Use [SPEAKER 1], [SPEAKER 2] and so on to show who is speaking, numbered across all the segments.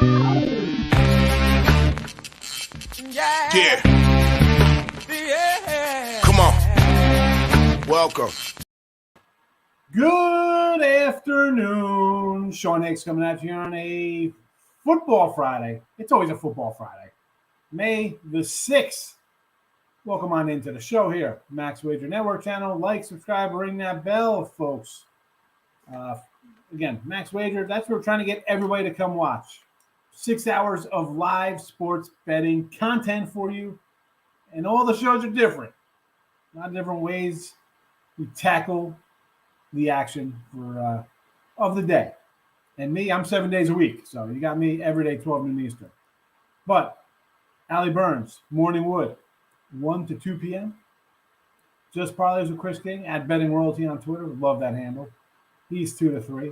[SPEAKER 1] Yeah. Come on. Welcome.
[SPEAKER 2] Good afternoon. Sean Higgs coming at you on a football Friday. It's always a football Friday. May the 6th. Welcome on into the show here. Max Wager Network channel. Like, subscribe, ring that bell, folks. Again, Max Wager, that's what we're trying to get everybody to come watch. 6 hours of live sports betting content for you. And all the shows are different. A lot of different ways we tackle the action for of the day. And me, I'm 7 days a week. So you got me every day, 12 noon Eastern. But Allie Burns, Morning Wood, 1 to 2 p.m. Just Parlays with Chris King at Betting Royalty on Twitter. Love that handle. He's 2 to 3.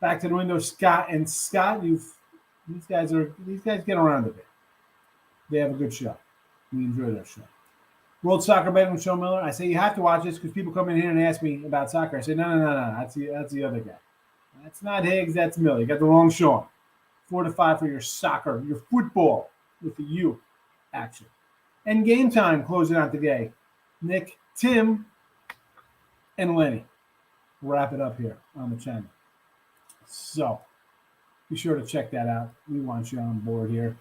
[SPEAKER 2] Back to the window, Scott and Scott. These guys get around a bit. They have a good show. We enjoy their show. World Soccer Betting with Sean Miller. I say you have to watch this because people come in here and ask me about soccer. I say no. That's the other guy. That's not Higgs. That's Miller. You got the wrong Sean. 4 to 5 for your soccer, your football with the U action. And game time closing out the day. Nick, Tim, and Lenny. Wrap it up here on the channel. So be sure to check that out. We want you on board here.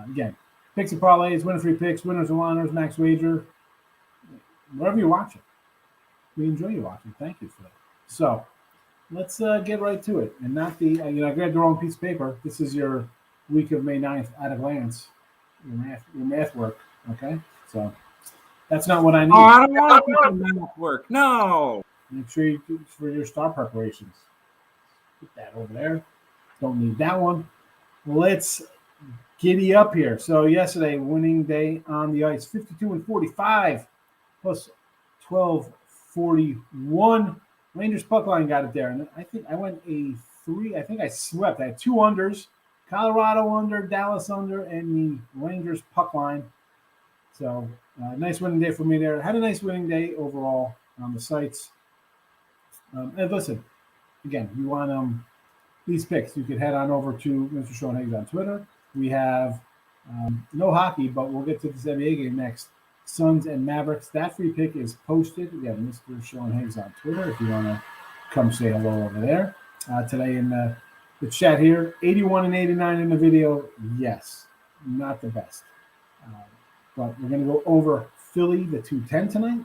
[SPEAKER 2] Again, picks and parlays, winner free picks, winners and honors, Max Wager, wherever you're watching. We enjoy you watching. Thank you for that. So let's get right to it. And not the, I grabbed the wrong piece of paper. This is your week of May 9th at a glance. Your math work. Okay. So that's not what I need.
[SPEAKER 3] Oh, I don't want to put math work. No.
[SPEAKER 2] Make sure you do for your star preparations. Put that over there. Don't need that one. Let's giddy up here. So yesterday, winning day on the ice, 52-45 plus 12-41. Rangers puck line got it there. And I think I went a 3. I think I swept. I had 2 unders. Colorado under, Dallas under, and the Rangers puck line. So nice winning day for me there. Had a nice winning day overall on the sites. And listen, again, you want these picks, you could head on over to Mr. Sean Higgs on Twitter. We have no hockey, but we'll get to this NBA game next. Suns and Mavericks. That free pick is posted. Again, Mr. Sean Higgs on Twitter if you want to come say hello over there. Today in the chat here, 81 and 89 in the video. Yes, not the best. But we're going to go over Philly, the 210 tonight.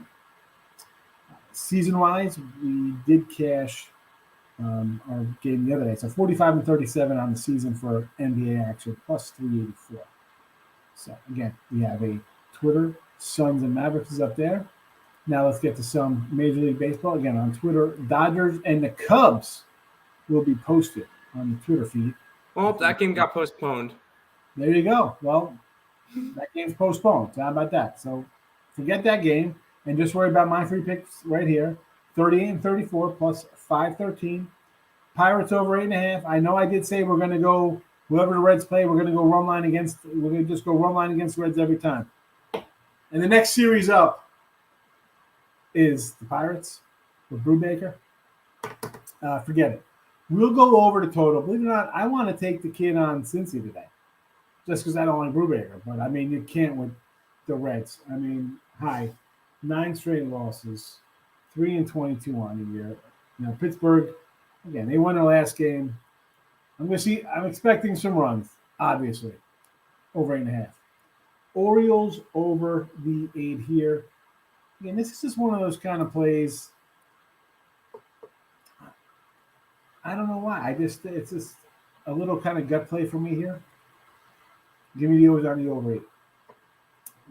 [SPEAKER 2] Season-wise, we did cash our game the other day. So 45-37 on the season for NBA action, plus 384. So, again, we have a Twitter, Suns and Mavericks is up there. Now let's get to some Major League Baseball. Again, on Twitter, Dodgers and the Cubs will be posted on the Twitter feed.
[SPEAKER 3] Well, that game got postponed.
[SPEAKER 2] There you go. Well, that game's postponed. How about that? So forget that game. And just worry about my free picks right here. 38-34 plus 513. Pirates over 8.5. I know I did say we're going to go, whoever the Reds play, we're going to go run line against the Reds every time. And the next series up is the Pirates with Brubaker. Forget it. We'll go over the total. Believe it or not, I want to take the kid on Cincy today. Just because I don't like Brubaker. But, I mean, you can't with the Reds. I mean, 9 straight losses, 3-22 on the year. Pittsburgh, again, they won their last game. I'm expecting some runs, obviously, over 8.5. Orioles over the 8 here. Again, this is just one of those kind of plays. I don't know why. It's just a little kind of gut play for me here. Give me the overs on the over 8.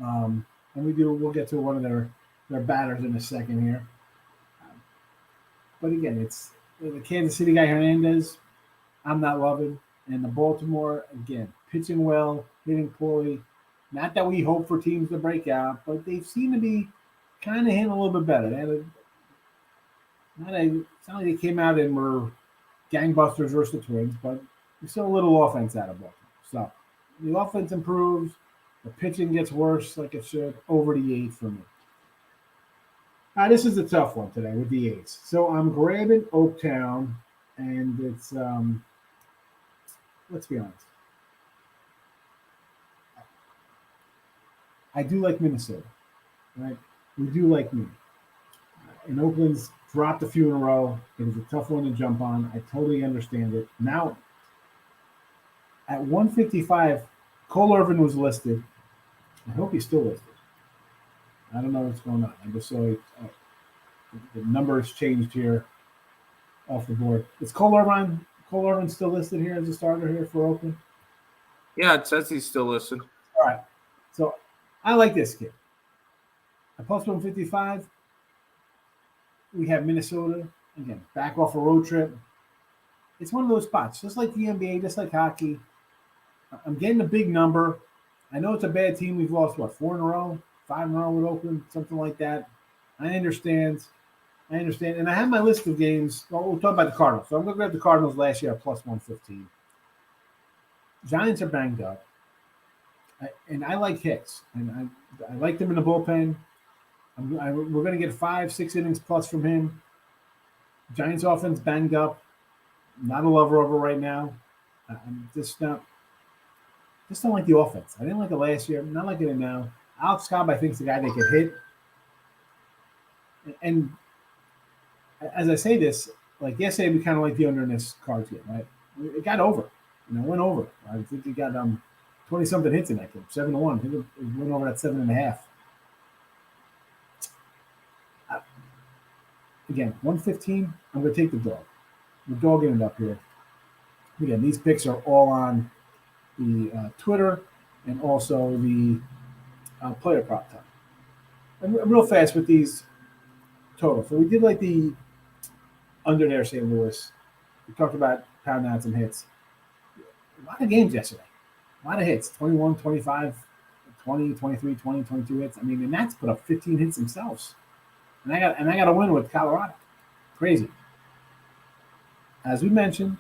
[SPEAKER 2] And we'll get to one of their batters in a second here. But again, it's the Kansas City guy Hernandez, I'm not loving. And the Baltimore, again, pitching well, hitting poorly. Not that we hope for teams to break out, but they seem to be kind of hitting a little bit better. It's not like they came out and were gangbusters versus the Twins, but there's still a little offense out of Baltimore. So the offense improves. The pitching gets worse like it should. Over the 8 for me. This is a tough one today with the 8s. So I'm grabbing Oaktown, and it's let's be honest. I do like Minnesota, right? We do like me. And Oakland's dropped a few in a row. It was a tough one to jump on. I totally understand it. Now, at 155, Cole Irvin was listed. I hope he's still listed. I don't know what's going on. I just saw the numbers changed here off the board. Is Cole Irvin still listed here as a starter here for Oakland?
[SPEAKER 3] Yeah, it says he's still listed.
[SPEAKER 2] All right. So I like this kid. At plus 155, we have Minnesota, again, back off a road trip. It's one of those spots, just like the NBA, just like hockey. I'm getting a big number. I know it's a bad team. We've lost, 4 in a row? 5 in a row with Oakland, something like that. I understand. And I have my list of games. Well, we'll talk about the Cardinals. So I'm going to grab the Cardinals last year at plus 115. Giants are banged up. And I like Hicks. And I like them in the bullpen. We're going to get 5-6 innings plus from him. Giants offense banged up. Not a lover of it right now. I'm just don't like the offense. I didn't like it last year. I'm not liking it now. Alex Cobb, I think, is the guy that could hit. And as I say this, like yesterday, we kind of like the under in this Cards game, right? It got over. Went over. I think he got 20-something hits in that game, 7-1. I think it went over at 7.5. Again, 115, I'm going to take the dog. The dog ended up here. Again, these picks are all on the Twitter and also the player prop time. And real fast with these totals. So we did like the under there, St. Louis. We talked about pound outs and hits. A lot of games yesterday. A lot of hits. 21, 25, 20, 23, 20, 22 hits. I mean, the Nats put up 15 hits themselves. And I got a win with Colorado. Crazy. As we mentioned,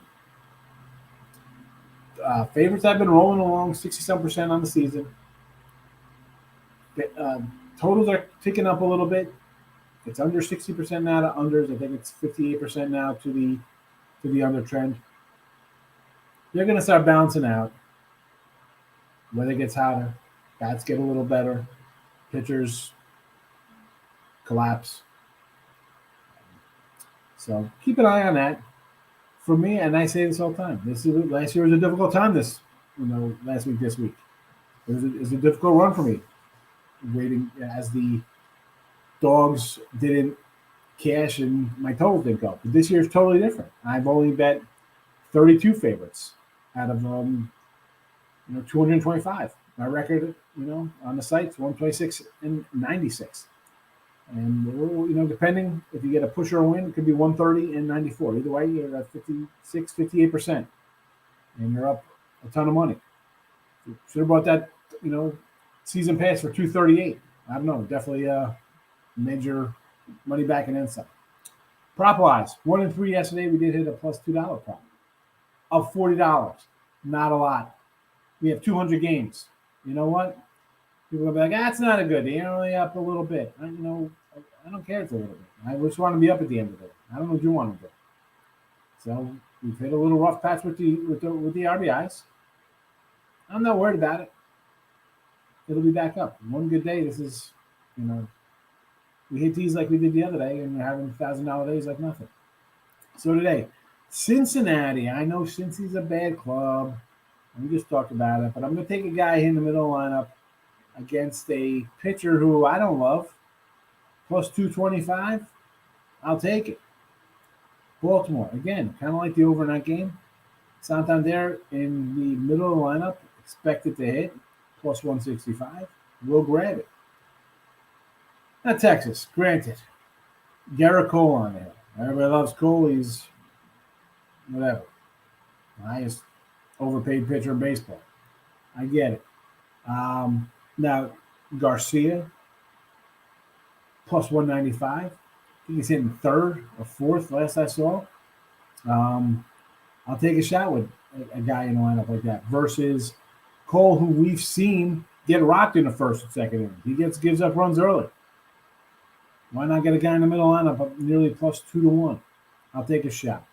[SPEAKER 2] favorites have been rolling along 67% on the season. Totals are ticking up a little bit. It's under 60% now to unders. I think it's 58% now to the under trend. They're going to start balancing out. Weather gets hotter. Bats get a little better. Pitchers collapse. So keep an eye on that. For me, and I say this all the time, last year was a difficult time this week. It was a difficult run for me. Waiting as the dogs didn't cash and my totals didn't go. But this year is totally different. I've only bet 32 favorites out of 225. My record, on the site's 126 and 96. And, depending if you get a push or a win, it could be 130 and 94. Either way, you're at 56, 58%. And you're up a ton of money. Should have bought that, season pass for 238. I don't know. Definitely major money back and inside. Prop wise, 1 and 3 yesterday. We did hit a plus $2 prop. Up $40. Not a lot. We have 200 games. You know what? People will be like, that's not a good. They're only up a little bit. I don't care if it's a little bit. I just want to be up at the end of it. I don't know what you want to do. So we've hit a little rough patch with the RBIs. I'm not worried about it. It'll be back up. One good day, this is, we hit these like we did the other day, and we're having $1,000 days like nothing. So today, Cincinnati. I know Cincy's a bad club. We just talked about it, but I'm going to take a guy in the middle lineup against a pitcher who I don't love. Plus 225. I'll take it. Baltimore, again, kind of like the overnight game. Santander in the middle of the lineup, expected to hit. Plus 165. We'll grab it. Now, Texas, granted. Garrett Cole on there. Everybody loves Cole. He's whatever. Highest overpaid pitcher in baseball. I get it. Now, Garcia, plus 195. I think he's hitting third or fourth, last I saw. I'll take a shot with a guy in a lineup like that versus Cole, who we've seen get rocked in the first and second inning. He gives up runs early. Why not get a guy in the middle lineup up nearly plus 2-1? I'll take a shot.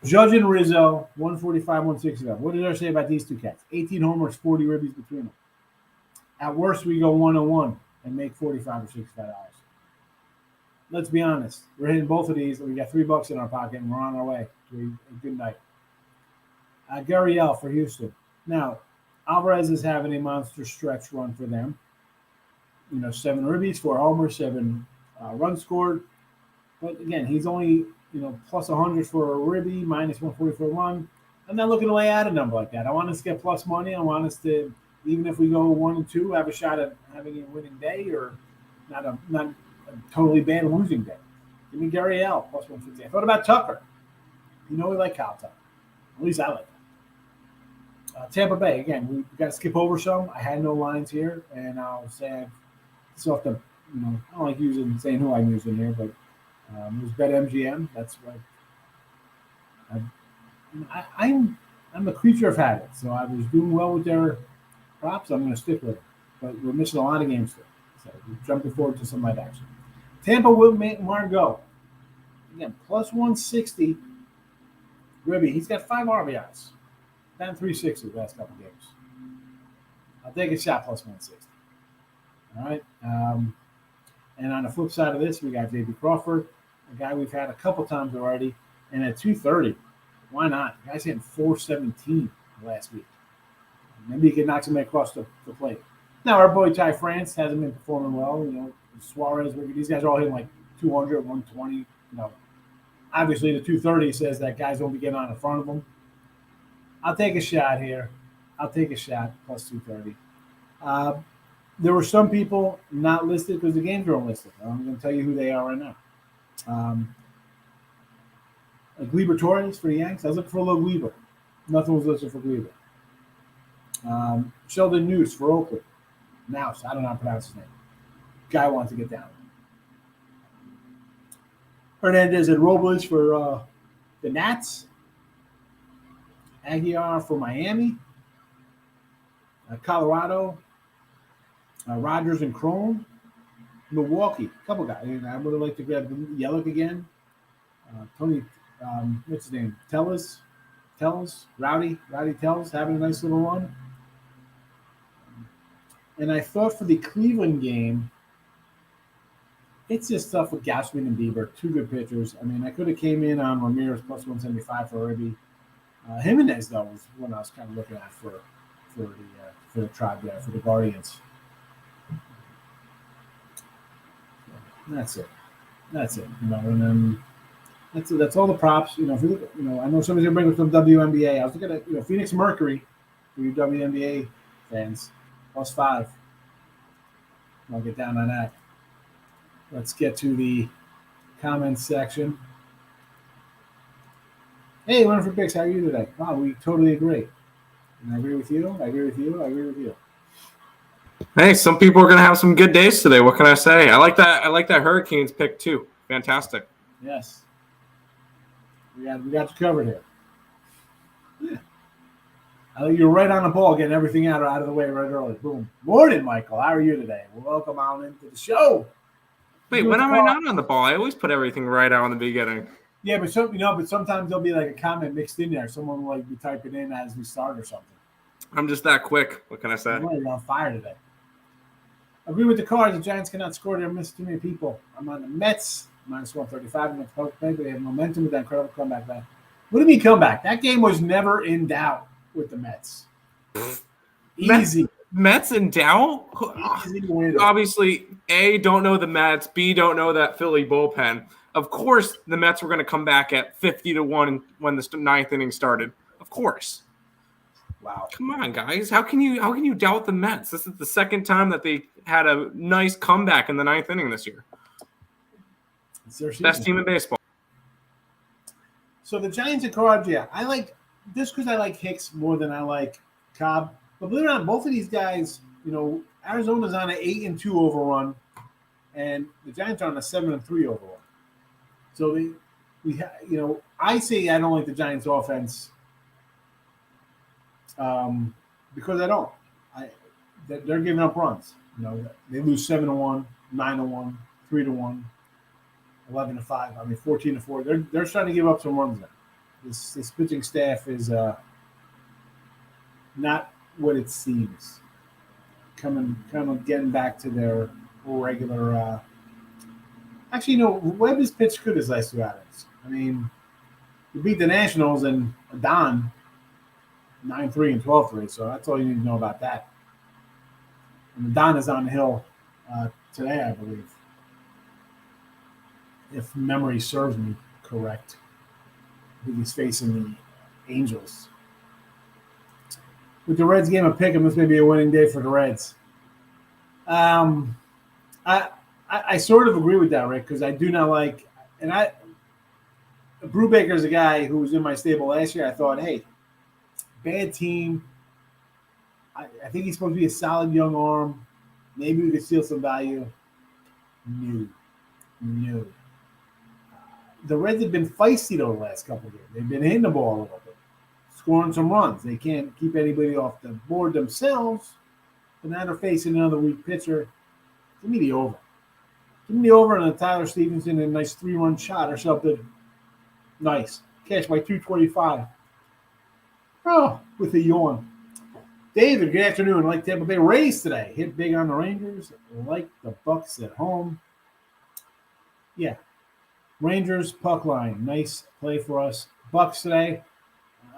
[SPEAKER 2] Judge and Rizzo, 145, 165. What did I say about these two cats? 18 homers, 40 ribbies between them. At worst, we go 1-1 and make $45 or $65. Let's be honest. We're hitting both of these, and we got $3 in our pocket, and we're on our way to a good night. Gary L. for Houston. Now, Alvarez is having a monster stretch run for them. 7 ribbies, 4 homers, 7 runs scored. But again, he's only plus 100 for a ribby, minus 140 for a run. I'm not looking to lay out a number like that. I want us to get plus money. I want us to, even if we go 1-2, have a shot at having a winning day or not a totally bad losing day. Give me Gary L. plus 150. I thought about Tucker. We like Kyle Tucker. At least I like him. Tampa Bay, again, we got to skip over some. I had no lines here, and I'll say it's off the, I don't like saying who I'm using here, but it was BetMGM. That's what I'm a creature of habit, so I was doing well with their props. I'm going to stick with it, but we're missing a lot of games still, so we're jumping forward to some light action. Tampa will make Margot. Again, plus 160. Ribby, he's got 5 RBIs. Down 360 the last couple games. I'll take a shot plus 160. All right. And on the flip side of this, we got J.B. Crawford, a guy we've had a couple times already, and at 230. Why not? The guy's hitting 417 last week. Maybe he can knock somebody across the plate. Now, our boy Ty France hasn't been performing well. Suarez, these guys are all hitting like 200, 120. Obviously, the 230 says that guys won't be getting on in front of them. I'll take a shot here. I'll take a shot, plus 230. There were some people not listed because the games weren't listed. I'm going to tell you who they are right now. Gleyber Torres for the Yanks. I was looking for a little Gleyber. Nothing was listed for Gleyber. Sheldon Noose for Oakland. Nouse. I don't know how to pronounce his name. Guy wants to get down. Hernandez and Robles for the Nats. Aguilar for Miami. Colorado. Rogers and Cron. Milwaukee. A couple guys. I would have liked to grab Yelich again. Tony, what's his name? Tellez. Rowdy Tellez having a nice little run. And I thought for the Cleveland game, it's just tough with Gausman and Bieber, 2 good pitchers. I mean, I could have came in on Ramirez plus 175 for Irby. Jimenez, though, was one I was kind of looking at for the tribe there, for the Guardians. That's it. And then that's all the props. If you look, I know somebody's gonna bring up some WNBA. I was looking at Phoenix Mercury for you WNBA fans, plus 5. I'll get down on that. Let's get to the comments section. Hey, Winifred Bix, how are you today? Wow, we totally agree. And I agree with you.
[SPEAKER 3] Hey, some people are going to have some good days today. What can I say? I like that Hurricanes pick too. Fantastic.
[SPEAKER 2] Yes. We got you covered here. Yeah. I think you're right on the ball, getting everything out of the way right early. Boom. Morning, Michael. How are you today? Well, welcome on into the show.
[SPEAKER 3] Wait, when am I not on the ball? I always put everything right out in the beginning.
[SPEAKER 2] Yeah, but sometimes there'll be like a comment mixed in there. Someone will be typing in as we start or something.
[SPEAKER 3] I'm just that quick. What can I say?
[SPEAKER 2] You're on fire today. Agree with the Cards. The Giants cannot score. They're missing too many people. I'm on the Mets, minus 135 in the post play, but they have momentum with that incredible comeback back. What do you mean comeback? That game was never in doubt with the Mets. Easy.
[SPEAKER 3] Mets in doubt?
[SPEAKER 2] Easy win.
[SPEAKER 3] Obviously, A, don't know the Mets. B, don't know that Philly bullpen. Of course, the Mets were going to come back at 50-1 when the 9th inning started. Of course.
[SPEAKER 2] Wow.
[SPEAKER 3] Come on, guys. How can you doubt the Mets? This is the second time that they had a nice comeback in the 9th inning this year. Best team in baseball.
[SPEAKER 2] So the Giants and Cards, yeah. I like this because I like Hicks more than I like Cobb. But believe it or not, both of these guys, Arizona's on an 8-2 overrun, and the Giants are on a 7-3 overrun. So I say I don't like the Giants' offense because I don't. They're giving up runs. They lose 7-1, 9-1, 3-1, 11-5. 14-4. They're starting to give up some runs now. This pitching staff is not what it seems. getting back to their regular. Actually, Webb has pitched good his last two outings. I mean, he beat the Nationals and Don 9-3 and 12-3, so that's all you need to know about that. And Don is on the hill today, I believe, if memory serves me correct. I think he's facing the Angels. With the Reds game of pick'em, this may be a winning day for the Reds. I sort of agree with that, Rick, because I do not like – and Brubaker's a guy who was in my stable last year. I thought, hey, bad team. I think he's supposed to be a solid young arm. Maybe we could steal some value. No. The Reds have been feisty, though, the last couple of games. They've been hitting the ball a little bit, scoring some runs. They can't keep anybody off the board themselves, but now they're facing another weak pitcher. Give me the over. Give me the over on a Tyler Stevenson and a nice 3-run shot or something. Nice. Cash by 225. Oh, with a yawn. David, good afternoon. Like Tampa Bay Rays today. Hit big on the Rangers. Like the Bucks at home. Yeah. Rangers, puck line. Nice play for us. Bucks today.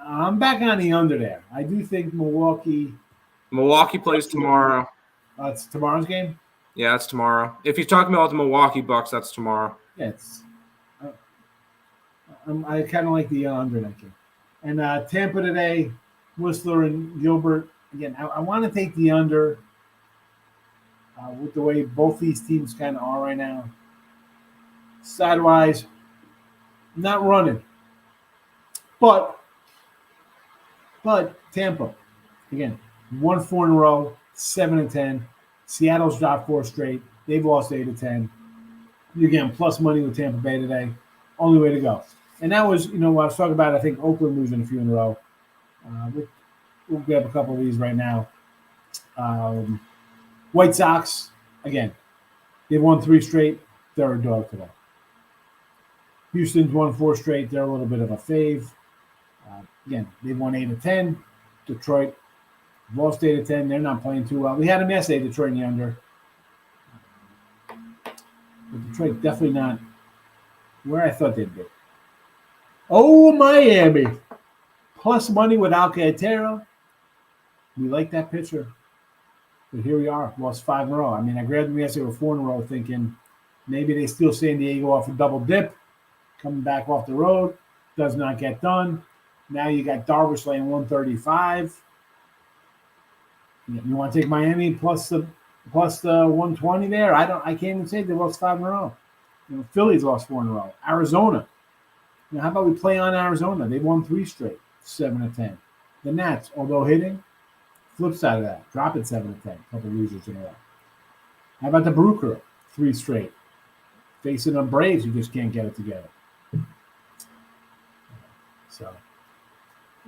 [SPEAKER 2] I'm back on the under there. I do think Milwaukee
[SPEAKER 3] plays tomorrow.
[SPEAKER 2] It's tomorrow's game?
[SPEAKER 3] Yeah, it's tomorrow. If he's talking about the Milwaukee Bucks, that's tomorrow.
[SPEAKER 2] Yeah, I kind of like the under that game. And Tampa today, Whistler and Gilbert. Again, I want to take the under with the way both these teams kind of are right now. Sidewise, not running. But Tampa, again, 1-4 in a row, 7-10. Seattle's dropped 4 straight. They've lost 8-10. You're getting plus money with Tampa Bay today. Only way to go. And that was, what I was talking about. I think Oakland losing a few in a row. We'll grab a couple of these right now. White Sox, again, they've won 3 straight. They're a dog today. Houston's won 4 straight. They're a little bit of a fave. Again, they've won 8-10. Detroit lost 8-10. They're not playing too well. We had them yesterday, Detroit in the under. But Detroit definitely not where I thought they'd be. Oh, Miami. Plus money with Alcantara. We like that pitcher. But here we are. Lost 5 in a row. I mean, I grabbed them yesterday with 4 in a row thinking maybe they steal San Diego off a double dip. Coming back off the road. Does not get done. Now you got Darvish laying 135. You want to take Miami plus the 120 there? I can't even say they lost 5 in a row. Philly's lost 4 in a row. Arizona. How about we play on Arizona? They won 3 straight, 7-10. The Nats, although hitting, flip side of that, drop it 7-10. A couple losers in a row. How about the Brew Crew? 3 straight. Facing the Braves, you just can't get it together. So,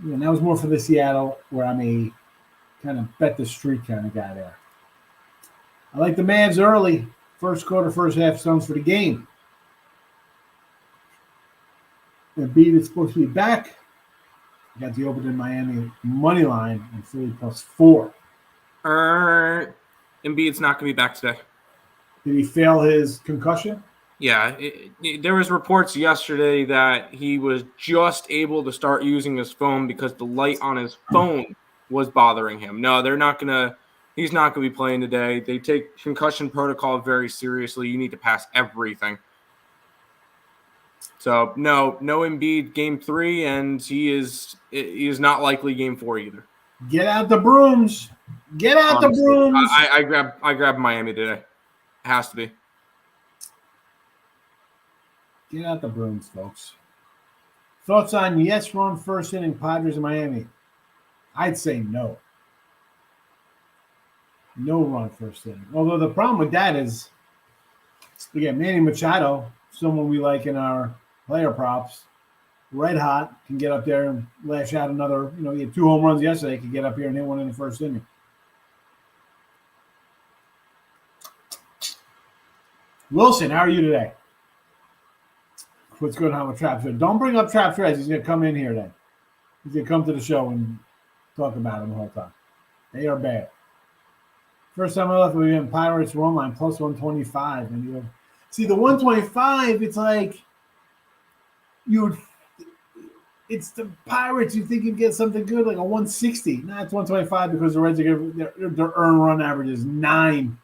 [SPEAKER 2] that was more for the Seattle, where I'm a kind of bet the street kind of guy there. I like the Mavs early. First quarter, first half stones for the game. Embiid is supposed to be back. Got the open in Miami money line and Philly plus 4.
[SPEAKER 3] Embiid's not going to be back today.
[SPEAKER 2] Did he fail his concussion?
[SPEAKER 3] Yeah, there was reports yesterday that he was just able to start using his phone because the light on his phone was bothering him. No, he's not going to be playing today. They take concussion protocol very seriously. You need to pass everything. So no Embiid game 3, and he is not likely game 4 either.
[SPEAKER 2] Get out the brooms. Get out the brooms.
[SPEAKER 3] I grab Miami today. It has to be.
[SPEAKER 2] Get out the brooms, folks. Thoughts on yes run first inning Padres in Miami? I'd say no. No run first inning. Although the problem with that is, again, Manny Machado, someone we like in our player props, red hot, can get up there and lash out another, he had 2 home runs yesterday, could get up here and hit one in the first inning. Wilson, how are you today? What's going on with Trap Threads? Don't bring up Trap Threads. He's going to come in here then. He's going to come to the show and talk about them the whole time. They are bad. First time I left, we went Pirates run line plus 125. And you go, see, the 125, it's like it's the Pirates. You think you'd get something good, like a 160. Nah, it's 125 because the Reds are their earn run average is 9.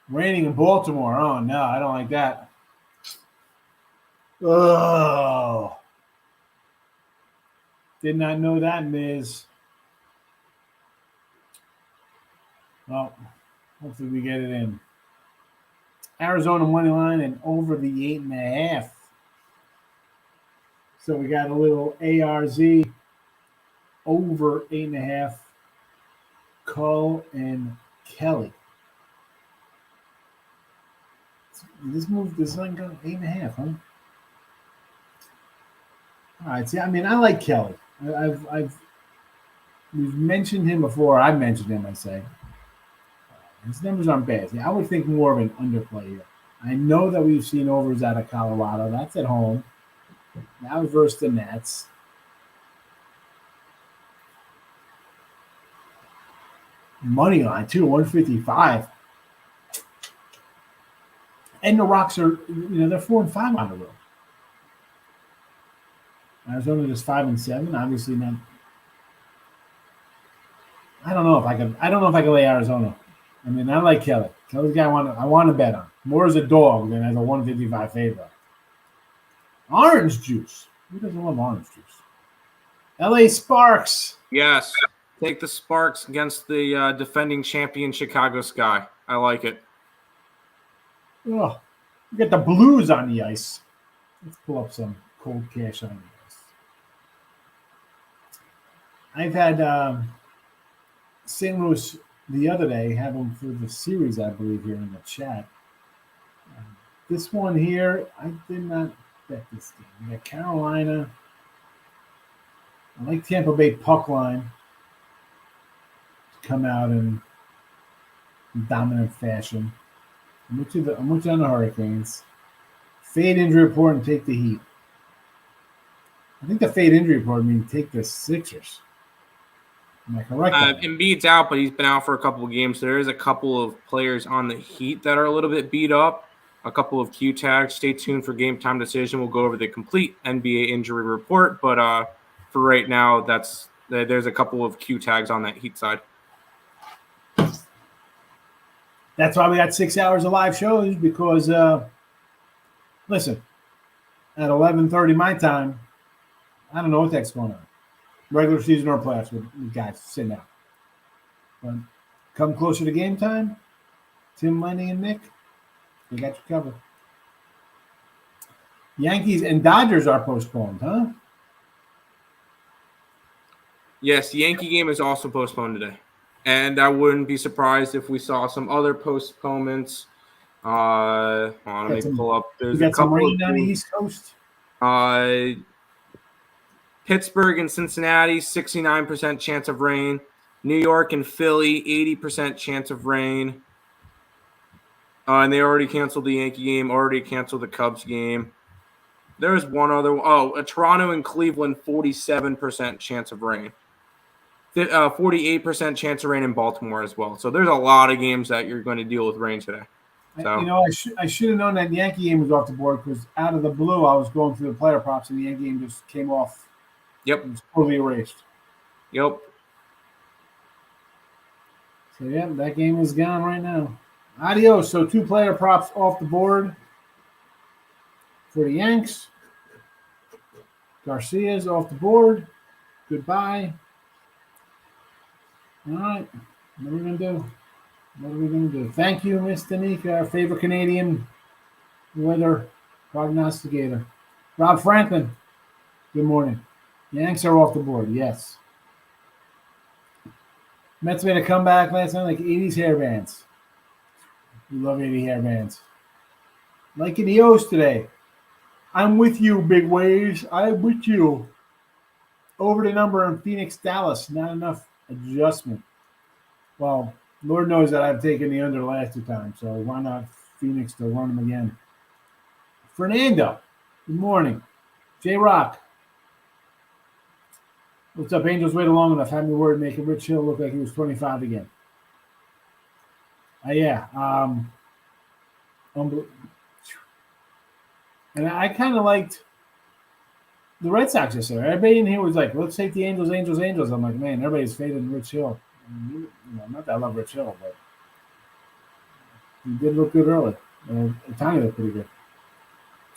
[SPEAKER 2] Raining in Baltimore. Oh, no, I don't like that. Oh. Did not know that, Miz. Well, hopefully we get it in. Arizona money line and over the 8.5. So we got a little ARZ over 8.5. Cull and Kelly. This line got 8.5, huh? All right. See, I mean, I like Kelly. We've mentioned him before. I mentioned him, I say. His numbers aren't bad. See, I would think more of an underplay here. I know that we've seen overs out of Colorado. That's at home. That was versus the Nets. Money line, too, 155. And the Rocks are, they're 4-5 on the road. Arizona just 5-7. Obviously not. I don't know if I could lay Arizona. I mean, I like Kelly. Kelly's the guy I want to bet on. More as a dog than as a 155 favorite. Orange juice. Who doesn't love orange juice? LA Sparks.
[SPEAKER 3] Yes. Take the Sparks against the defending champion Chicago Sky. I like it.
[SPEAKER 2] Oh, you got the Blues on the ice. Let's pull up some cold cash on the ice. I've had St. Louis the other day have them for the series, I believe, here in the chat. This one here, I did not bet this game. We got Carolina. I like Tampa Bay puck line to come out in dominant fashion. I'm with you on the Hurricanes. Fade injury report and take the Heat. I think the fade injury report means take the Sixers. Am I correct?
[SPEAKER 3] Embiid's out, but he's been out for a couple of games. So there is a couple of players on the Heat that are a little bit beat up. A couple of Q tags. Stay tuned for game time decision. We'll go over the complete NBA injury report, but for right now, there's a couple of Q tags on that Heat side.
[SPEAKER 2] That's why we got 6 hours of live shows because, listen, at 11:30 my time, I don't know what the heck's going on. Regular season or playoffs with guys sitting out. But come closer to game time, Tim, Lenny, and Nick, they got you covered. Yankees and Dodgers are postponed, huh?
[SPEAKER 3] Yes, the Yankee game is also postponed today. And I wouldn't be surprised if we saw some other postponements. Let me pull up.
[SPEAKER 2] There's a couple rain down the East Coast.
[SPEAKER 3] Pittsburgh and Cincinnati, 69% chance of rain. New York and Philly, 80% chance of rain. And they already canceled the Yankee game, already canceled the Cubs game. There's one other. Toronto and Cleveland, 47% chance of rain. 48% chance of rain in Baltimore as well. So there's a lot of games that you're going to deal with rain today. So
[SPEAKER 2] I should have known that the Yankee game was off the board because out of the blue, I was going through the player props and the Yankee game just came off.
[SPEAKER 3] Yep.
[SPEAKER 2] It was totally erased.
[SPEAKER 3] Yep.
[SPEAKER 2] So, yeah, that game is gone right now. Adios. So 2 player props off the board for the Yanks. Garcia's off the board. Goodbye. All right. What are we going to do? Thank you, Miss Danica, our favorite Canadian weather prognosticator. Rob Franklin, good morning. Yanks are off the board, yes. Mets made a comeback last night like 80s hairbands. We love 80 hairbands. Like in the O's today. I'm with you, big waves. I'm with you. Over the number in Phoenix, Dallas. Not enough adjustment. Well, Lord knows that I've taken the under the last 2 times, so why not Phoenix to run them again? Fernando, good morning. J-Rock. What's up, Angels? Wait long enough. Had me worried making Rich Hill look like he was 25 again. Yeah. And I kind of liked the Red Sox yesterday. Everybody in here was like, let's take the Angels, Angels, Angels. I'm like, man, everybody's fading Rich Hill. Not that I love Rich Hill, but he did look good early. And Tiny looked pretty good.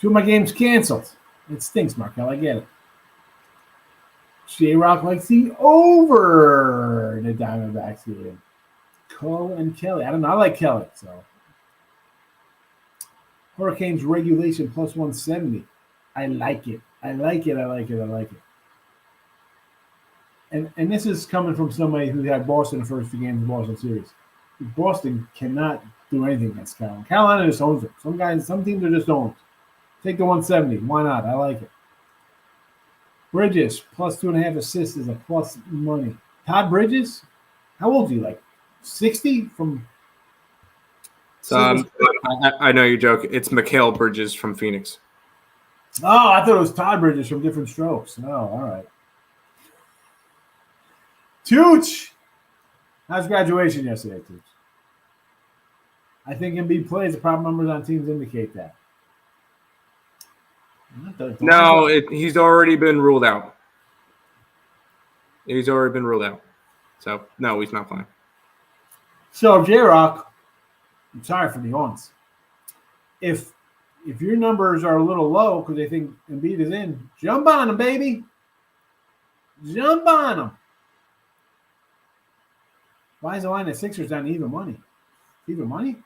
[SPEAKER 2] 2 of my games canceled. It stinks, Markel. I get it. J-Rock likes the over in the Diamondbacks game. Cole and Kelly. I don't know. I like Kelly. So Hurricanes regulation plus 170. I like it. I like it. And this is coming from somebody who had Boston the first 2 games of the Boston series. Boston cannot do anything against Carolina. Carolina just owns it. Some teams are just owned. Take the 170. Why not? I like it. Bridges, plus 2.5 assists is a plus money. Todd Bridges, how old are you? Like 60 from.
[SPEAKER 3] I know you're joking. It's Mikal Bridges from Phoenix.
[SPEAKER 2] Oh, I thought it was Todd Bridges from Different Strokes. Oh, all right. Tooch, how's graduation yesterday, Tooch? I think Embiid plays. The problem numbers on teams indicate that.
[SPEAKER 3] No, he's already been ruled out. So, no, he's not playing.
[SPEAKER 2] So, J-Rock, I'm sorry for the ons. If your numbers are a little low because they think Embiid is in, jump on him, baby. Jump on him. Why is the line at Sixers down to even money? Even money?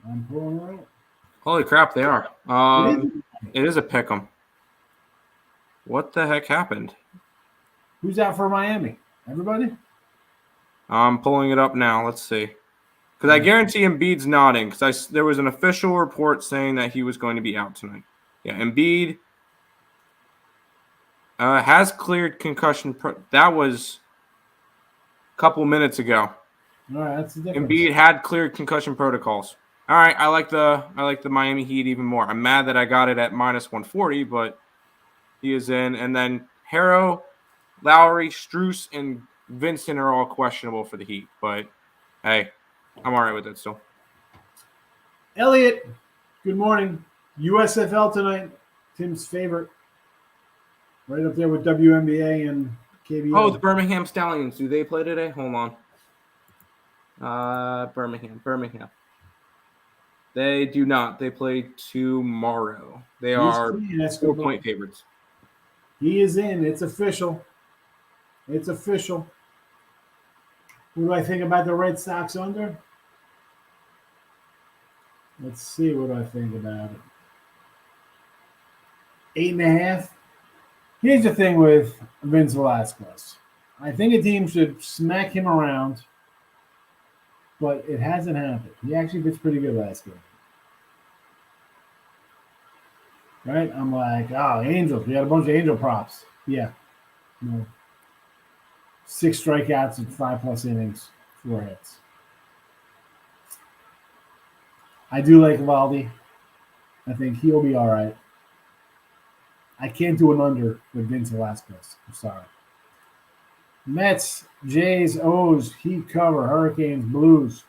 [SPEAKER 2] I'm pulling it out.
[SPEAKER 3] Holy crap, they are. It is a pick 'em. What the heck happened?
[SPEAKER 2] Who's out for Miami? Everybody?
[SPEAKER 3] I'm pulling it up now. Let's see. Because I guarantee Embiid's nodding. Because there was an official report saying that he was going to be out tonight. Yeah, Embiid has cleared concussion. That was a couple minutes ago.
[SPEAKER 2] All right, that's the difference.
[SPEAKER 3] Embiid had cleared concussion protocols. All right, I like the Miami Heat even more. I'm mad that I got it at minus 140, but he is in. And then Harrow, Lowry, Strus, and Vincent are all questionable for the Heat. But, hey, I'm all right with it still.
[SPEAKER 2] Elliot, good morning. USFL tonight. Tim's favorite. Right up there with WNBA and KBO.
[SPEAKER 3] Oh, the Birmingham Stallions. Do they play today? Hold on. Birmingham. They do not. They play tomorrow. They are 4-point favorites.
[SPEAKER 2] He is in. It's official. What do I think about the Red Sox under? Let's see what I think about it. 8.5. Here's the thing with Vince Velasquez. I think a team should smack him around, but it hasn't happened. He actually pitched pretty good last game. Right? I'm like, oh, Angels. We had a bunch of Angel props. Yeah. No. 6 strikeouts and 5+ innings, 4 hits. I do like Valdi. I think he'll be all right. I can't do an under with Vince Velasquez. I'm sorry. Mets, Jays, O's, Heat cover, Hurricanes, Blues.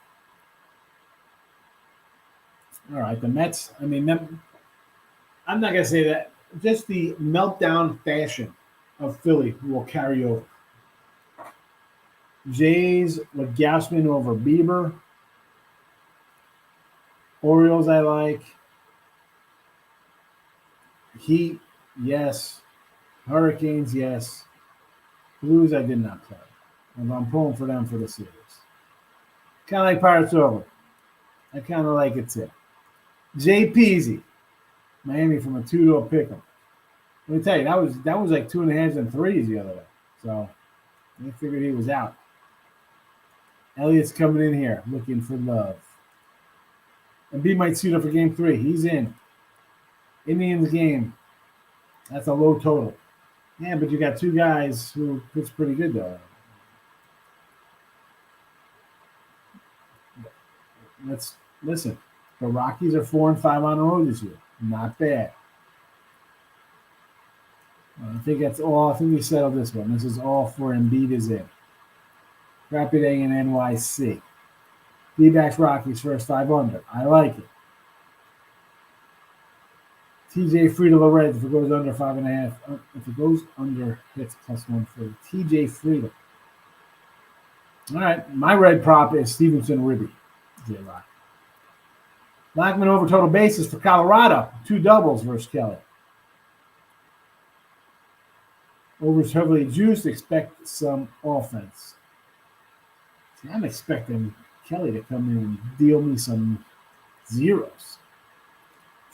[SPEAKER 2] All right, the Mets, I mean, I'm not going to say that. Just the meltdown fashion of Philly will carry over. Jays with Gausman over Bieber. Orioles I like. Heat, yes. Hurricanes, yes. Blues I did not play. And I'm pulling for them for the series. Kind of like Pirates over. I kind of like it too. Jay Peasy. Miami from a 2 to a pick 'em. Let me tell you, that was like 2.5s and 3s the other day. So I figured he was out. Elliott's coming in here looking for love. And B might suit up for game 3. He's in. Indians game. That's a low total. Yeah, but you got 2 guys who pitch pretty good though. Let's listen. The Rockies are 4-5 on the road this year. Not bad. I think that's all. I think we settled this one. This is all for Embiid is in. Rapid A and NYC. D-backs Rockies first 5 under. I like it. TJ Friedel the Reds if it goes under 5.5. If it goes under, hits plus 140. TJ Friedel. All right. My red prop is Stevenson Ribby. J-Rock. Blackman over total bases for Colorado. 2 doubles versus Kelly. Over's heavily juiced. Expect some offense. See, I'm expecting Kelly to come in and deal me some zeros.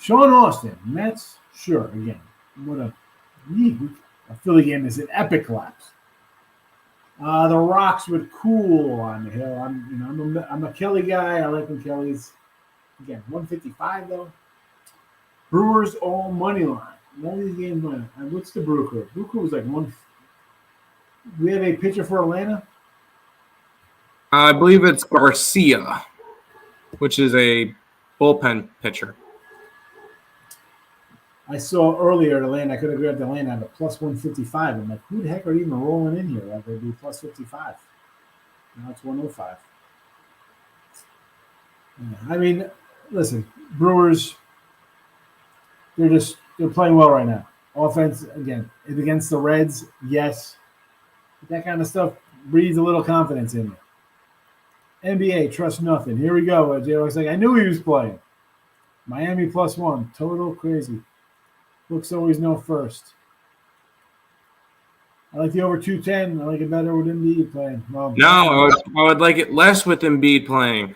[SPEAKER 2] Sean Austin, Mets, sure, again. What a Philly game is an epic collapse. The Rocks with Cool on the hill. I'm a Kelly guy. I like when Kelly's, again, 155 though. Brewers all money line. None of these games money line. What's the Brew Crew? Brew Crew was like one. We have a pitcher for Atlanta?
[SPEAKER 3] I believe it's Garcia, which is a bullpen pitcher.
[SPEAKER 2] I saw earlier at Atlanta, I could have grabbed Atlanta at a plus 155. I'm like, who the heck are even rolling in here? Like they'd be plus 55. Now it's 105. Yeah, I mean, listen, Brewers, they're playing well right now. Offense, again, against the Reds, yes. That kind of stuff breeds a little confidence in you. NBA, trust nothing. Here we go. J-Rock's like, I knew he was playing. Miami plus 1. Total crazy. Looks always no first. I like the over 210. I like it better with Embiid playing. Well,
[SPEAKER 3] no, I would like it less with Embiid playing.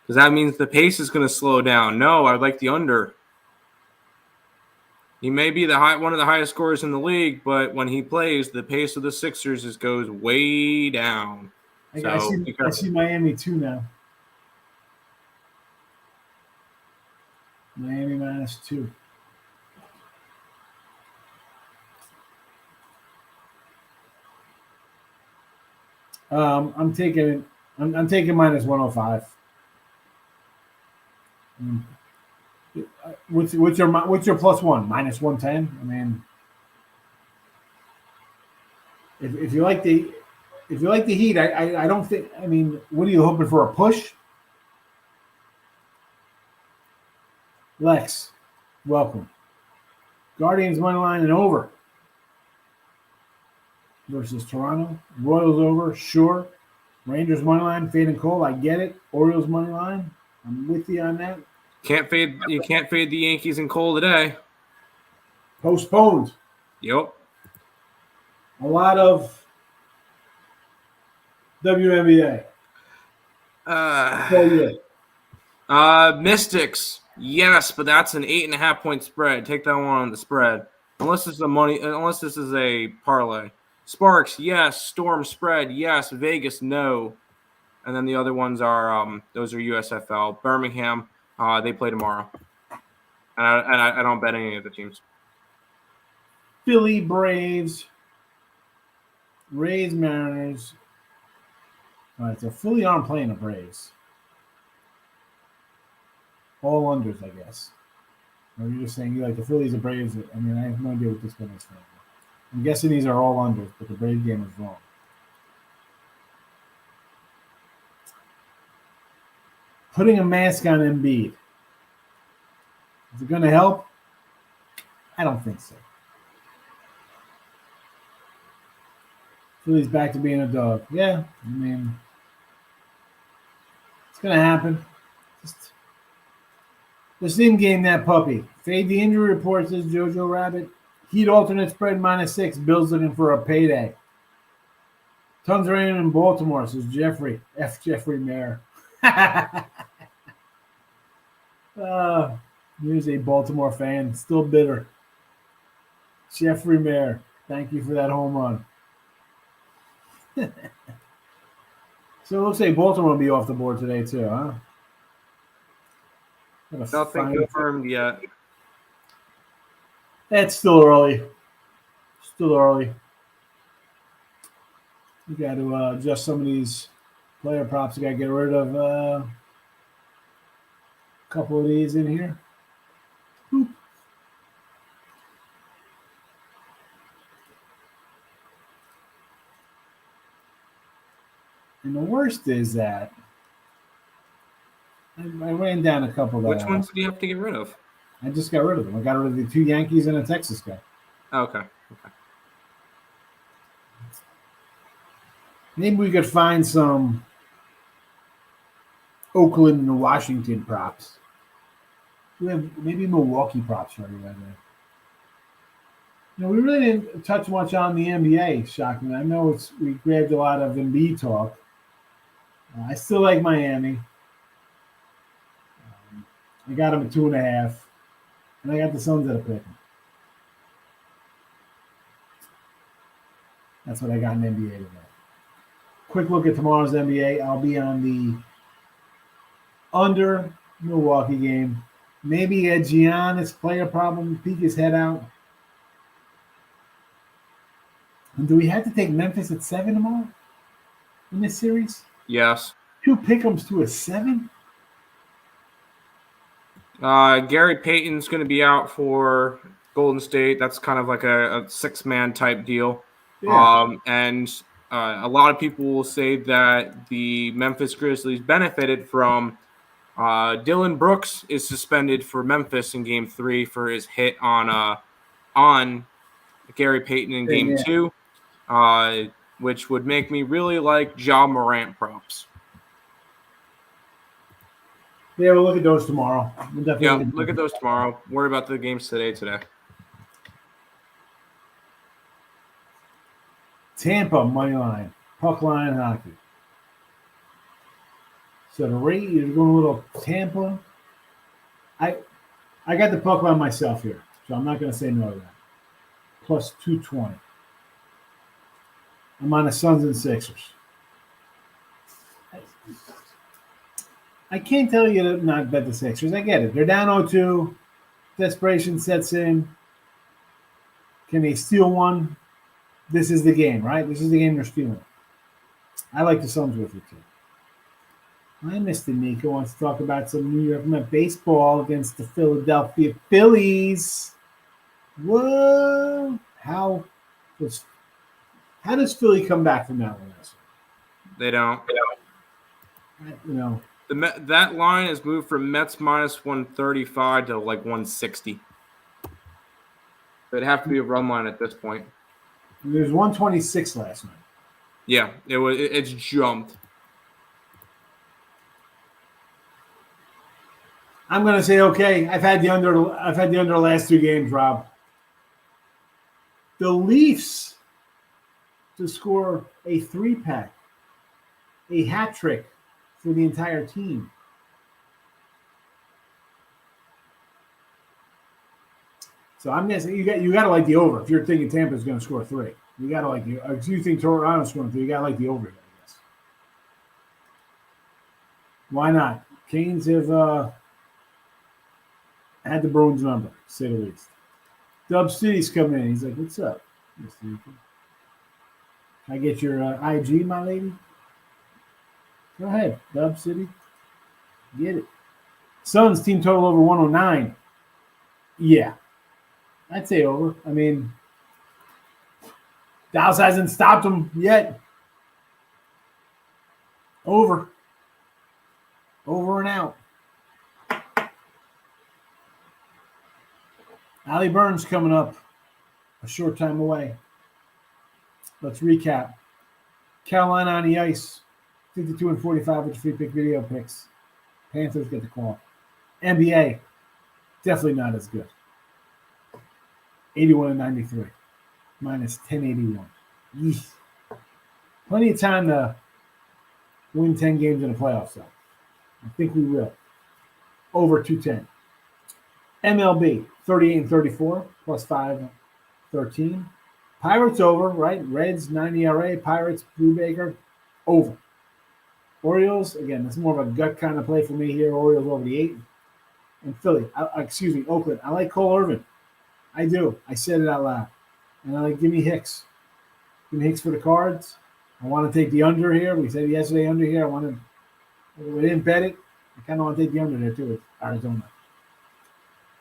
[SPEAKER 3] Because that means the pace is going to slow down. No, I would like the under. He may be one of the highest scorers in the league, but when he plays, the pace of the Sixers goes way down.
[SPEAKER 2] I see Miami too now. Miami -2. I'm taking -105. What's your plus one? -110. I mean, if you like the Heat, I don't think. I mean, what are you hoping for, a push? Lex, welcome. Guardians money line and over versus Toronto. Royals over, sure. Rangers money line, Fade and Cole. I get it. Orioles money line. I'm with you on that.
[SPEAKER 3] You can't fade the Yankees and Cole today.
[SPEAKER 2] Postponed.
[SPEAKER 3] Yep.
[SPEAKER 2] A lot of WNBA.
[SPEAKER 3] Mystics, yes, but that's an 8.5-point spread. Take that one on the spread. Unless this is a parlay. Sparks, yes. Storm spread, yes. Vegas, no. And then the other ones are those are USFL. Birmingham, they play tomorrow. And I don't bet any of the teams.
[SPEAKER 2] Philly, Braves, Rays, Mariners. All right, so Philly aren't playing the Braves. All unders, I guess. Or you're just saying you like the Phillies, the Braves. I mean, I have no idea what this one is. I'm guessing these are all unders, but the Braves game is wrong. Putting a mask on Embiid. Is it going to help? I don't think so. Philly's back to being a dog. Yeah, I mean, it's going to happen. Just in-game that puppy. Fade the injury report, says Jojo Rabbit. Heat alternate spread -6. Bills looking for a payday. Tons of rain in Baltimore, says Jeffrey. F. Jeffrey Mayer. Here's a Baltimore fan, still bitter. Jeffrey Mayer, thank you for that home run. So it looks like Baltimore will be off the board today too, huh?
[SPEAKER 3] Nothing confirmed yet.
[SPEAKER 2] It's still early. You got to adjust some of these player props. You got to get rid of couple of these in here. Boop. And the worst is that I ran down a couple.
[SPEAKER 3] Which ones do you have to get rid of?
[SPEAKER 2] I just got rid of them. I got rid of the 2 Yankees and a Texas guy.
[SPEAKER 3] Okay.
[SPEAKER 2] Maybe we could find some Oakland and Washington props. We have maybe Milwaukee props right there. We really didn't touch much on the NBA, shockingly. I know we grabbed a lot of Embiid talk. I still like Miami. I got them at 2.5, and I got the Suns at a pick. That's what I got in NBA today. Quick look at tomorrow's NBA. I'll be on the under Milwaukee game. Maybe a Giannis player problem, peek his head out. And do we have to take Memphis at 7 tomorrow in this series?
[SPEAKER 3] Yes.
[SPEAKER 2] 2 pick'ems to a 7?
[SPEAKER 3] Gary Payton's going to be out for Golden State. That's kind of like a 6-man type deal.
[SPEAKER 2] Yeah.
[SPEAKER 3] And a lot of people will say that the Memphis Grizzlies benefited from Dylan Brooks is suspended for Memphis in Game 3 for his hit on Gary Payton in Game 2, which would make me really like Ja Morant props.
[SPEAKER 2] Yeah, we'll look at those tomorrow.
[SPEAKER 3] Look at those tomorrow. Worry about the games today.
[SPEAKER 2] Tampa money line, puck line hockey. So the rate, you're going a little Tampa. I got the puck line myself here, so I'm not going to say no to that. Plus 220. I'm on the Suns and Sixers. I can't tell you to not bet the Sixers. I get it. They're down 0-2. Desperation sets in. Can they steal one? This is the game, right? This is the game they're stealing. I like the Suns with it, too. My Mr. Nico wants to talk about some New York Met baseball against the Philadelphia Phillies. Whoa. How does Philly come back from that one?
[SPEAKER 3] They don't. That line has moved from Mets minus 135 to like 160. It'd have to be a run line at this point.
[SPEAKER 2] There's 126 last night.
[SPEAKER 3] Yeah, it's jumped.
[SPEAKER 2] I'm gonna say okay. I've had the under the last 2 games, Rob. The Leafs to score a 3-pack, a hat trick for the entire team. So I'm gonna say you got to like the over if you're thinking Tampa's going to score 3. You got to like the. If you think Toronto's scoring 3, you got to like the over. I guess. Why not? Canes have had the Bruins number, to say the least. Dub City's coming in. He's like, "What's up, Mr. Can I get your IG, my lady?" Go ahead, Dub City. Get it. Suns team total over 109. Yeah. I'd say over. I mean, Dallas hasn't stopped them yet. Over. Over and out. Allie Burns coming up a short time away. Let's recap. Carolina on the ice. 52-45 with the free pick video picks. Panthers get the call. NBA, definitely not as good. 81-93, minus 1081. Yeesh. Plenty of time to win 10 games in the playoffs, though. I think we will. Over 210. MLB, 38-34, plus 513. Pirates over, right? Reds, 9 ERA. Pirates, Brubaker, over. Orioles, again, that's more of a gut kind of play for me here. Orioles over the 8. And Philly, Oakland. I like Cole Irvin. I do. I said it out loud. And I like, give me Hicks. Give me Hicks for the Cards. I want to take the under here. We said yesterday under here. We didn't bet it. I kind of want to take the under there, too. It's Arizona.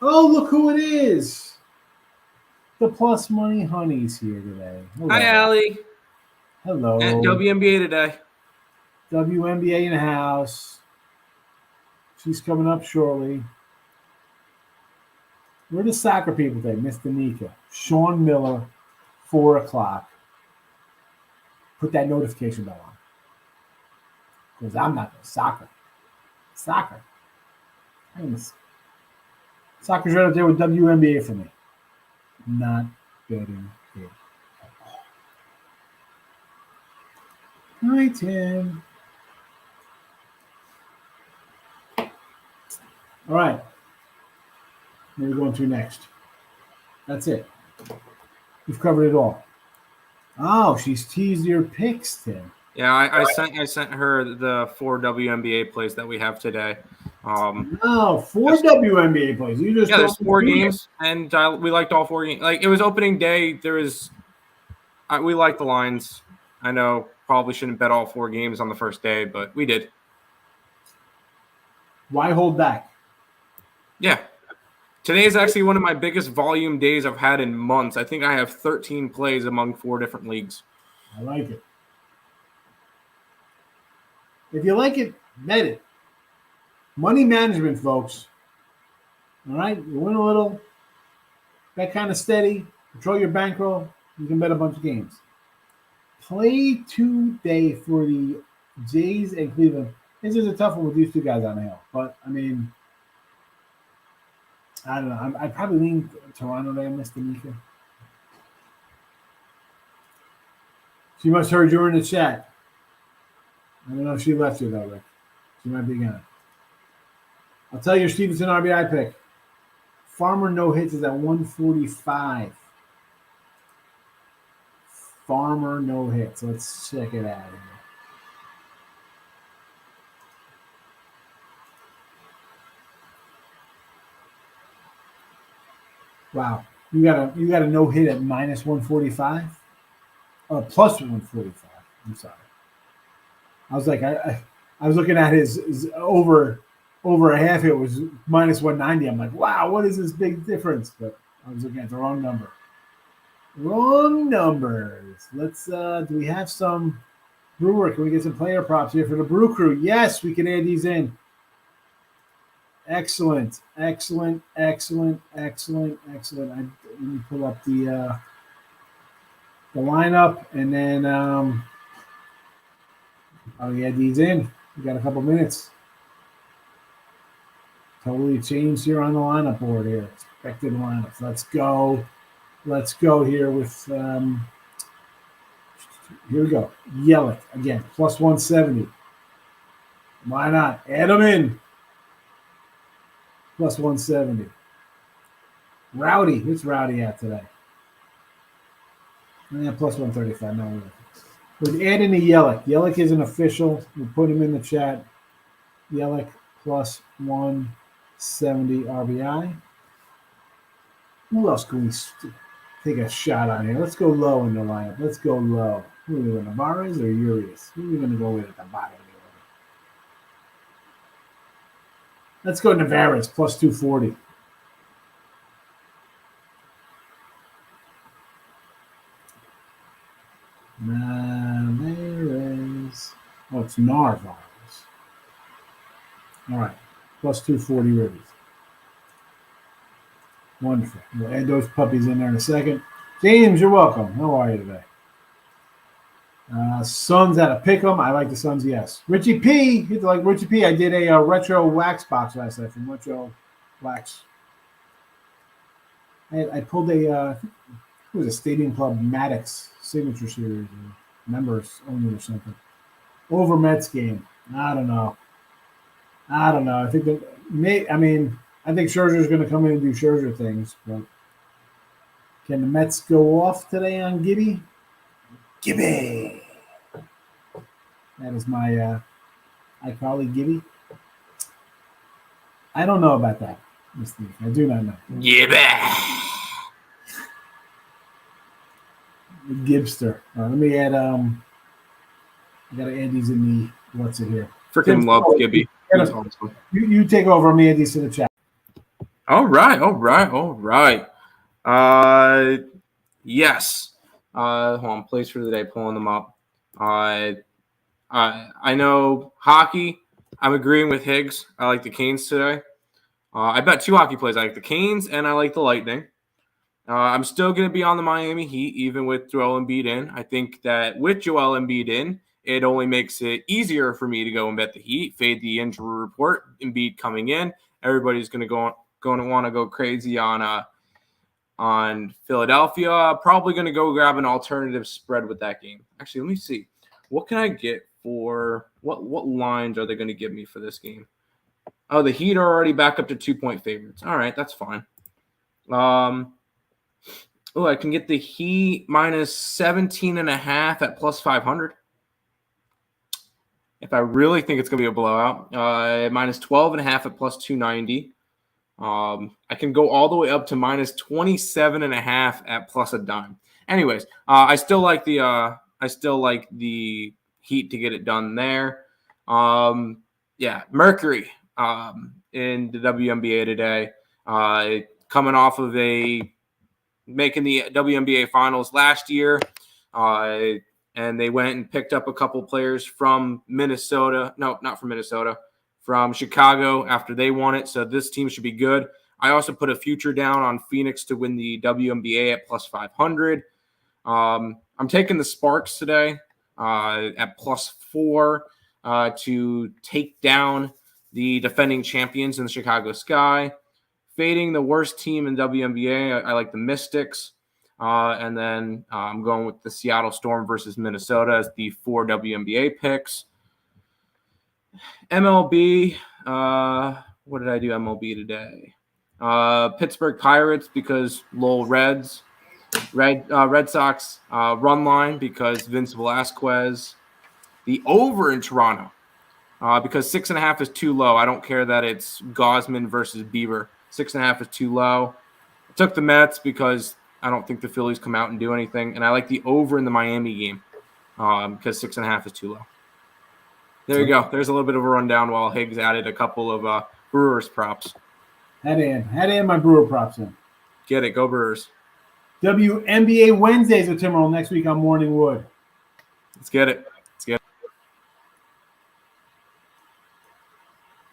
[SPEAKER 2] Oh, look who it is. The Plus Money Honeys here today. Hello.
[SPEAKER 3] Hi, Allie.
[SPEAKER 2] Hello.
[SPEAKER 3] At WNBA today.
[SPEAKER 2] WNBA in the house. She's coming up shortly. We're the soccer people today. Miss Danica. Sean Miller, 4 o'clock. Put that notification bell on. Because I'm not the soccer. Soccer. Soccer's right up there with WNBA for me. Not betting it at all. Hi, Tim. All right. Where are we going to next? That's it. We've covered it all. Oh, she's teased your picks, Tim.
[SPEAKER 3] Yeah, I sent her the 4 WNBA plays that we have today.
[SPEAKER 2] 4 WNBA plays. You just
[SPEAKER 3] there's 4 games, and we liked all 4 games. Like, it was opening day. We liked the lines. I know probably shouldn't bet all 4 games on the first day, but we did.
[SPEAKER 2] Why hold back?
[SPEAKER 3] Yeah. Today is actually one of my biggest volume days I've had in months. I think I have 13 plays among 4 different leagues.
[SPEAKER 2] I like it. If you like it, bet it. Money management, folks. All right? You win a little, bet kind of steady, control your bankroll, you can bet a bunch of games. Play today for the Jays and Cleveland. This is a tough one with these 2 guys on the hill. But, I mean, I don't know. I'd probably lean Toronto there, Miss Danica. She must have heard you were in the chat. I don't know if she left you, though, Rick. She might be gone. I'll tell you your Stevenson RBI pick. Farmer no hits is at 145. Farmer no hits. Let's check it out here. Wow. You got a no hit at minus 145? Plus 145. I'm sorry. I was like, I was looking at his over a half hit was minus 190. I'm like, wow, what is this big difference? But I was looking at the wrong number. Wrong numbers. Let's do we have some Brewer? Can we get some player props here for the Brew Crew? Yes, we can add these in. Excellent. Let me pull up the lineup, and then add these in. We got a couple minutes. Totally changed here on the lineup board here. Expected lineups. Let's go here with here we go. Yelich again, plus 170. Why not? Add them in. Plus 170. Rowdy. What's Rowdy at today? Yeah, plus 135. No, we're adding the Yelich. Yelich isn't official. We'll put him in the chat. Yelich plus 170 RBI. Who else can we take a shot on here? Let's go low in the lineup. Let's go low. Who are we going to, Navarez or Urias? Who are we going to go with at the bottom of the order? Let's go Navarez plus 240. Navarez. Oh, it's Narvaez. All right. Plus 240 Rivers. Wonderful. We'll add those puppies in there in a second. James, you're welcome. How are you today? Suns at a pick'em. I like the Suns, yes. Richie P. You like Richie P. I did a retro wax box last night from Retro Wax. I pulled it was a Stadium Club Maddox signature series, or members only or something. Over Mets game. I don't know. I think I think Scherzer's going to come in and do Scherzer things, but can the Mets go off today on Gibby? Gibby. That is my I call it Gibby. I don't know about that, Mr. I do not know.
[SPEAKER 3] Gibby.
[SPEAKER 2] The Gibster. Let me add I gotta add these in the what's it here.
[SPEAKER 3] Freaking love Gibby. Heat's awesome.
[SPEAKER 2] You take over, me, Andy's to the chat.
[SPEAKER 3] All right. Yes. Hold on. Plays for the day. Pulling them up. I know hockey. I'm agreeing with Higgs. I like the Canes today. I bet 2 hockey plays. I like the Canes and I like the Lightning. I'm still going to be on the Miami Heat, even with Joel Embiid in. I think that with Joel Embiid in, it only makes it easier for me to go and bet the Heat, fade the injury report, Embiid coming in. Everybody's going to want to go crazy on Philadelphia. Probably going to go grab an alternative spread with that game. Actually, let me see. What can I get for what lines are they going to give me for this game? Oh, the Heat are already back up to 2-point favorites. All right, that's fine. I can get the Heat minus 17.5 at plus 500. If I really think it's going to be a blowout, minus 12.5 at plus 290. I can go all the way up to minus 27.5 at plus a dime. Anyways, I still like the Heat to get it done there. Mercury in the WNBA today, coming off of making the WNBA finals last year, and they went and picked up a couple players from Minnesota. No, not from Minnesota. From Chicago after they won it. So this team should be good. I also put a future down on Phoenix to win the WNBA at plus 500. I'm taking the Sparks today at plus 4 to take down the defending champions in the Chicago Sky. Fading the worst team in WNBA, I like the Mystics. And then I'm going with the Seattle Storm versus Minnesota as the 4 WNBA picks. MLB, what did I do MLB today? Pittsburgh Pirates because Lowell Reds. Red Sox run line because Vince Velasquez. The over in Toronto because 6.5 is too low. I don't care that it's Gosman versus Bieber. 6.5 is too low. I took the Mets because I don't think the Phillies come out and do anything. And I like the over in the Miami game because 6.5 is too low. There you go. There's a little bit of a rundown while Higgs added a couple of Brewers props.
[SPEAKER 2] Had in my Brewer props in.
[SPEAKER 3] Get it. Go Brewers.
[SPEAKER 2] WNBA Wednesdays with Tim Earl next week on Morning Wood.
[SPEAKER 3] Let's get it.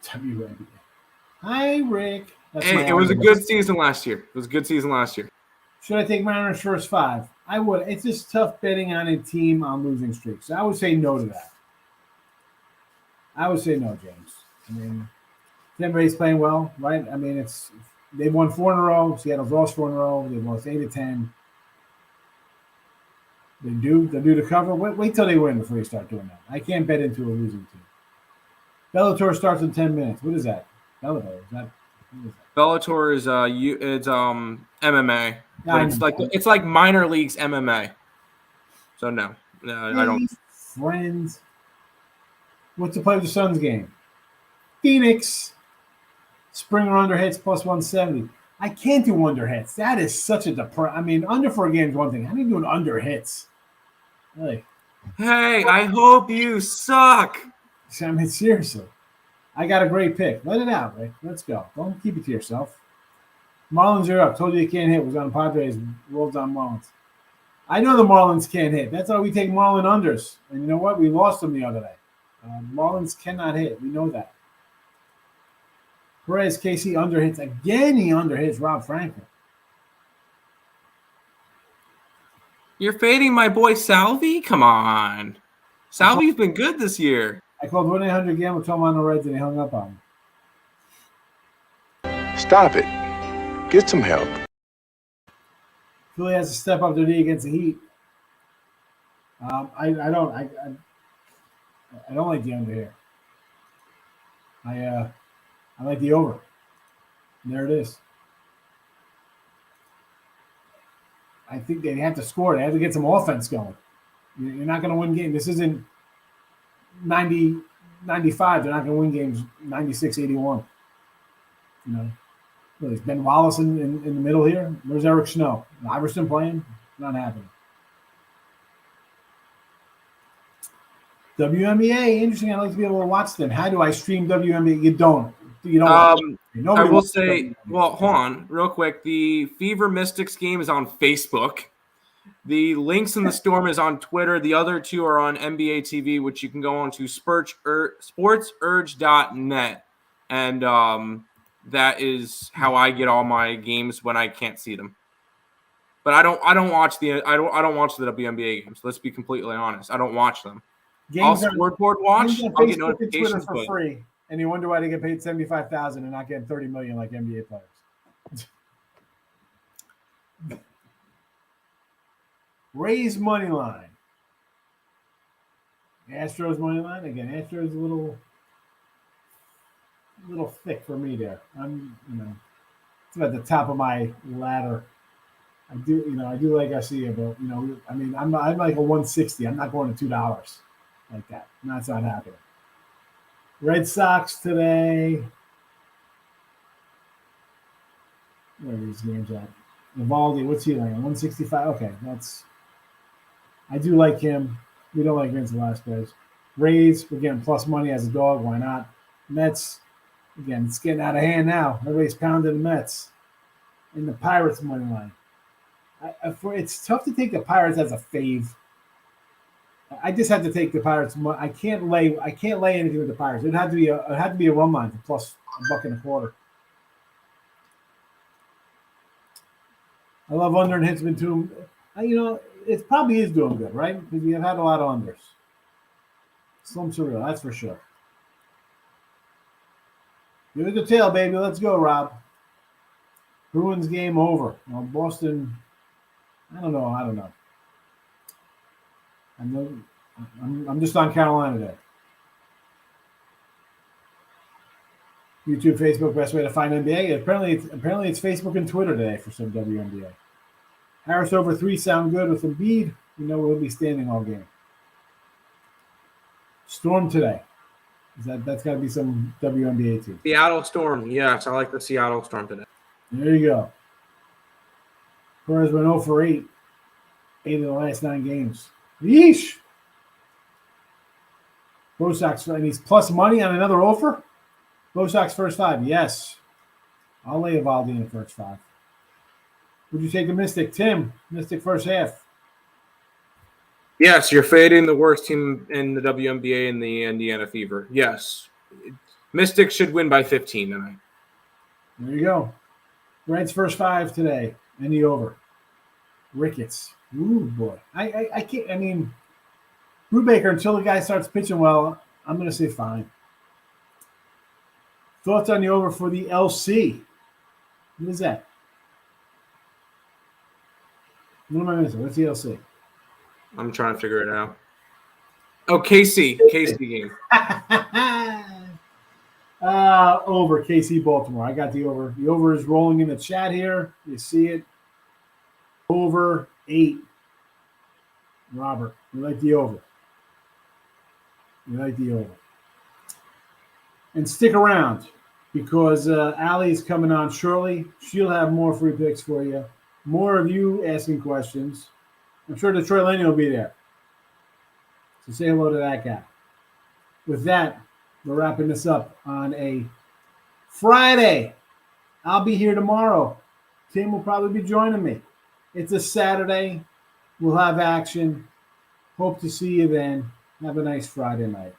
[SPEAKER 2] WNBA. Hi, Rick.
[SPEAKER 3] It was a good season last year.
[SPEAKER 2] Should I take Mariners first 5? I would. It's just tough betting on a team on losing streaks. So I would say no to that. I would say no, James. I mean, everybody's playing well, right? I mean, they've won 4 in a row. Seattle's lost 4 in a row. They've lost 8 of 10. They're due to cover. Wait till they win before you start doing that. I can't bet into a losing team. Bellator starts in 10 minutes. What is that? Bellator.
[SPEAKER 3] Bellator is it's MMA. But it's like minor leagues MMA. So no, I don't.
[SPEAKER 2] Friends. What's the play of the Suns game? Phoenix. Springer under hits plus 170. I can't do under hits. That is such a I mean, under for a game is one thing. How do you do an under hits? Really?
[SPEAKER 3] Hey, I hope you suck.
[SPEAKER 2] I mean, seriously. I got a great pick. Let it out, Rick. Let's go. Don't keep it to yourself. Marlins are up. Told you can't hit. Was on Padres. Rolls on Marlins. I know the Marlins can't hit. That's why we take Marlin unders. And you know what? We lost them the other day. Marlins cannot hit. We know that. Perez, KC underhits. Again, he underhits Rob Franklin.
[SPEAKER 3] You're fading my boy Salvi? Come on. Salvi's been good this year.
[SPEAKER 2] I called 1-800-GAMBLE, told him on the Reds, and he hung up on me.
[SPEAKER 1] Stop it. Get some help.
[SPEAKER 2] Philly has to step up their D against the Heat. I don't like the under here. I like the over. And there it is. I think they have to score. They have to get some offense going. You're not going to win games. This isn't 90, 95. They're not going to win games 96, 81. You know, is Ben Wallace in the middle here? Where's Eric Snow? Iverson playing? Not happening. WNBA, interesting. I'd like to be able to watch them. How do I stream WNBA? You don't. You don't.
[SPEAKER 3] I will say, well, hold on real quick. The Fever Mystics game is on Facebook. The Lynx and the Storm is on Twitter. The other two are on NBA TV, which you can go on to sportsurge.net. And that is how I get all my games when I can't see them. But I don't watch the WNBA games. Let's be completely honest. I don't watch them.
[SPEAKER 2] Games
[SPEAKER 3] I'll scoreboard watch. I'll get
[SPEAKER 2] Twitter
[SPEAKER 3] notifications
[SPEAKER 2] for free, and you wonder why they get paid $75,000 and not getting $30 million like NBA players. Raise money line. Astros money line again. Astros a little thick for me there. It's about the top of my ladder. I do like Garcia, but I'm like a 160. I'm not going to $2 like that. That's not happening. Red Sox today. Where are these games at? Evaldi, what's he like? 165. Okay, I do like him. We don't like Vince Velasquez. Rays, we're getting plus money as a dog. Why not? Mets, again, it's getting out of hand now. Everybody's pounding the Mets. And the Pirates money line. It's tough to take the Pirates as a fave. I just have to take the Pirates. I can't lay anything with the Pirates. It had to be a run line for plus $1.25. I love under and hits too. It probably is doing good, right? Because we have had a lot of unders. Some surreal, that's for sure. Give it the tail, baby. Let's go, Rob. Bruins game over. Now, Boston, I don't know. I'm just on Carolina today. YouTube, Facebook, best way to find NBA. Apparently it's Facebook and Twitter today for some WNBA. Harris over 3 sound good with Embiid. We'll be standing all game. Storm today. That's got to be some WNBA team.
[SPEAKER 3] Seattle Storm. Yes, I like the Seattle Storm today.
[SPEAKER 2] There you go. Perez went 0 for 8. 8 of the last 9 games. Yeesh. Bo Sox, and he's plus money on another offer? Bo Sox first 5. Yes. I'll lay Evaldi in the first 5. Would you take the Mystic? Tim, Mystic first half.
[SPEAKER 3] Yes, you're fading the worst team in the WNBA in the Indiana Fever. Yes. Mystics should win by 15 tonight.
[SPEAKER 2] There you go. Reds first 5 today. And the over. Ricketts. Ooh, boy. I can't, Brubaker, until the guy starts pitching well, I'm going to say fine. Thoughts on the over for the LC? What is that? What am I missing? What's the LC?
[SPEAKER 3] I'm trying to figure it out. Oh, KC game.
[SPEAKER 2] Over KC Baltimore. I got the over. The over is rolling in the chat here. You see it. Over 8. Robert, you like the over. And stick around because Allie's coming on shortly. She'll have more free picks for you. More of you asking questions. I'm sure Detroit Lenny will be there. So say hello to that guy. With that, we're wrapping this up on a Friday. I'll be here tomorrow. Tim will probably be joining me. It's a Saturday. We'll have action. Hope to see you then. Have a nice Friday night.